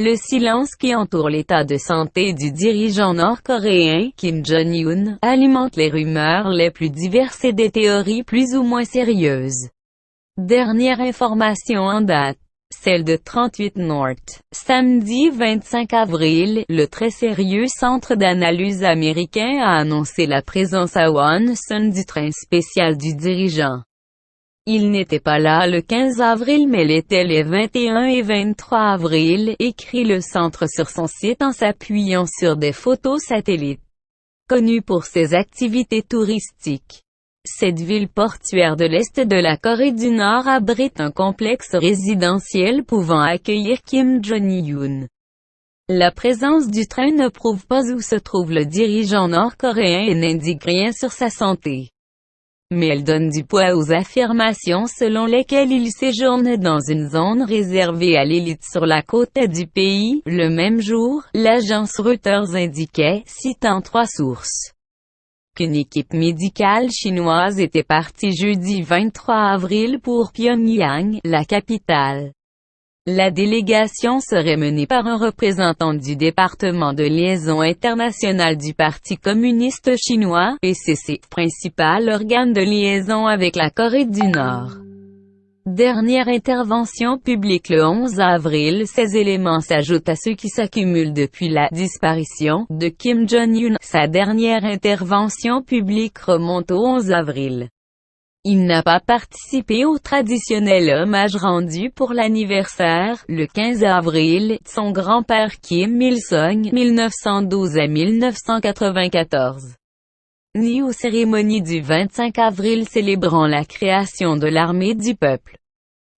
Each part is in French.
Le silence qui entoure l'état de santé du dirigeant nord-coréen, Kim Jong-un, alimente les rumeurs les plus diverses et des théories plus ou moins sérieuses. Dernière information en date. Celle de 38 North. Samedi 25 avril, le très sérieux centre d'analyse américain a annoncé la présence à Wonsan du train spécial du dirigeant. Il n'était pas là le 15 avril mais l'était les 21 et 23 avril, écrit le centre sur son site en s'appuyant sur des photos satellites. Connu pour ses activités touristiques. Cette ville portuaire de l'Est de la Corée du Nord abrite un complexe résidentiel pouvant accueillir Kim Jong-un. La présence du train ne prouve pas où se trouve le dirigeant nord-coréen et n'indique rien sur sa santé. Mais elle donne du poids aux affirmations selon lesquelles il séjourne dans une zone réservée à l'élite sur la côte est du pays. Le même jour, l'agence Reuters indiquait, citant 3 sources, qu'une équipe médicale chinoise était partie jeudi 23 avril pour Pyongyang, la capitale. La délégation serait menée par un représentant du département de liaison internationale du Parti communiste chinois, PCC, principal organe de liaison avec la Corée du Nord. Dernière intervention publique le 11 avril. Ces éléments s'ajoutent à ceux qui s'accumulent depuis la disparition de Kim Jong-un. Sa dernière intervention publique remonte au 11 avril. Il n'a pas participé au traditionnel hommage rendu pour l'anniversaire, le 15 avril, de son grand-père Kim Il-sung, 1912 à 1994. Ni aux cérémonies du 25 avril célébrant la création de l'armée du peuple.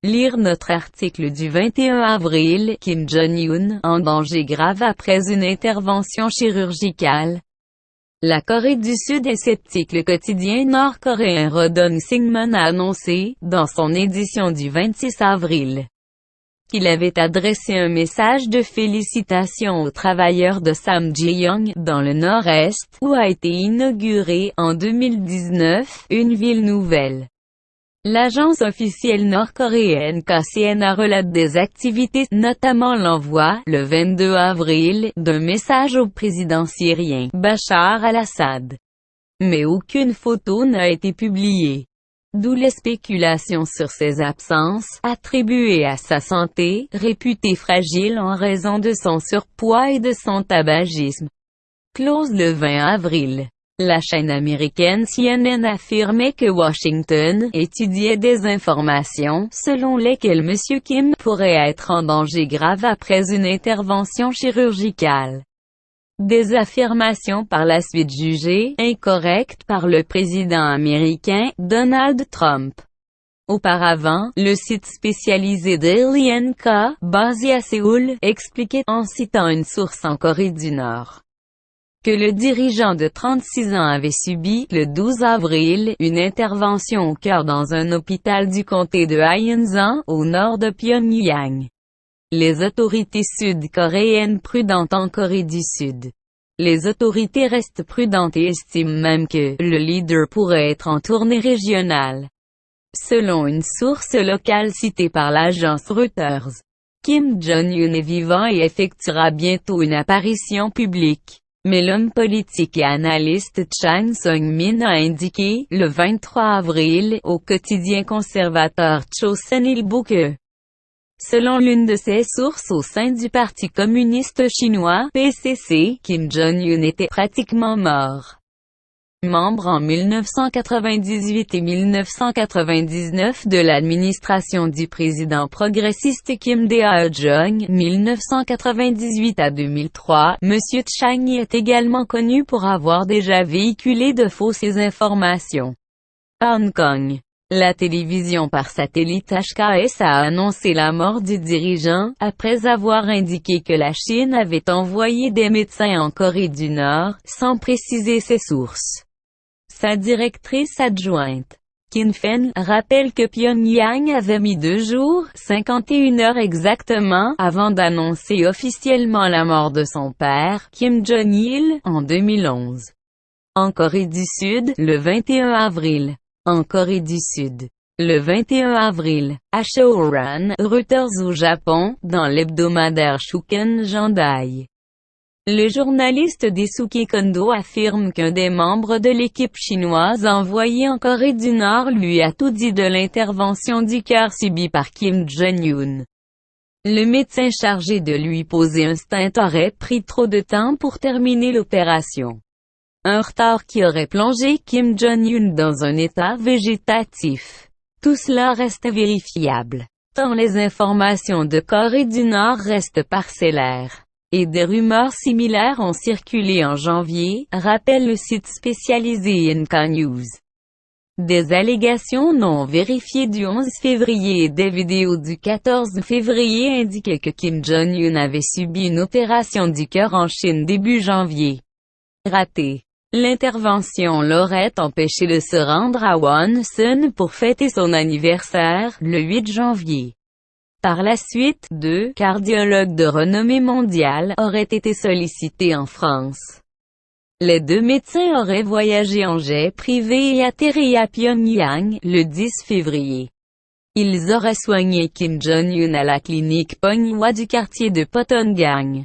Lire notre article du 21 avril, Kim Jong-un, en danger grave après une intervention chirurgicale. La Corée du Sud est sceptique. Le quotidien nord-coréen Rodong Sinmun a annoncé, dans son édition du 26 avril, qu'il avait adressé un message de félicitations aux travailleurs de Samjeong, dans le nord-est, où a été inaugurée, en 2019, une ville nouvelle. L'agence officielle nord-coréenne KCNA relate des activités, notamment l'envoi, le 22 avril, d'un message au président syrien, Bachar al-Assad. Mais aucune photo n'a été publiée. D'où les spéculations sur ses absences, attribuées à sa santé, réputée fragile en raison de son surpoids et de son tabagisme. Close le 20 avril. La chaîne américaine CNN affirmait que Washington étudiait des informations selon lesquelles M. Kim pourrait être en danger grave après une intervention chirurgicale. Des affirmations par la suite jugées incorrectes par le président américain, Donald Trump. Auparavant, le site spécialisé Daily NK, basé à Séoul, expliquait, en citant une source en Corée du Nord, que le dirigeant de 36 ans avait subi, le 12 avril, une intervention au cœur dans un hôpital du comté de Haeunsan, au nord de Pyongyang. Les autorités sud-coréennes prudentes en Corée du Sud. Les autorités restent prudentes et estiment même que le leader pourrait être en tournée régionale. Selon une source locale citée par l'agence Reuters, Kim Jong-un est vivant et effectuera bientôt une apparition publique. Mais l'homme politique et analyste Chang Sung-min a indiqué, le 23 avril, au quotidien conservateur Chosun Ilbo que, selon l'une de ses sources au sein du Parti communiste chinois, PCC, Kim Jong-un était pratiquement mort. Membre en 1998 et 1999 de l'administration du président progressiste Kim Dae-jung, 1998 à 2003, M. Chang est également connu pour avoir déjà véhiculé de fausses informations. À Hong Kong, la télévision par satellite HKS a annoncé la mort du dirigeant, après avoir indiqué que la Chine avait envoyé des médecins en Corée du Nord, sans préciser ses sources. Sa directrice adjointe, Kim Fen, rappelle que Pyongyang avait mis 2 jours, 51 heures exactement, avant d'annoncer officiellement la mort de son père, Kim Jong-il, en 2011. En Corée du Sud, le 21 avril. En Corée du Sud, Le 21 avril, à Shoran, Reuters au Japon, dans l'hebdomadaire Shuken Jandai. Le journaliste Daisuke Kondo affirme qu'un des membres de l'équipe chinoise envoyée en Corée du Nord lui a tout dit de l'intervention du cœur subie par Kim Jong-un. Le médecin chargé de lui poser un stent aurait pris trop de temps pour terminer l'opération. Un retard qui aurait plongé Kim Jong-un dans un état végétatif. Tout cela reste vérifiable, tant les informations de Corée du Nord restent parcellaires. Et des rumeurs similaires ont circulé en janvier, rappelle le site spécialisé Inca News. Des allégations non vérifiées du 11 février et des vidéos du 14 février indiquaient que Kim Jong-un avait subi une opération du cœur en Chine début janvier. Ratée. L'intervention l'aurait empêché de se rendre à Wonsan pour fêter son anniversaire, le 8 janvier. Par la suite, deux cardiologues de renommée mondiale auraient été sollicités en France. Les deux médecins auraient voyagé en jet privé et atterri à Pyongyang, le 10 février. Ils auraient soigné Kim Jong-un à la clinique Ponghwa du quartier de Potonggang.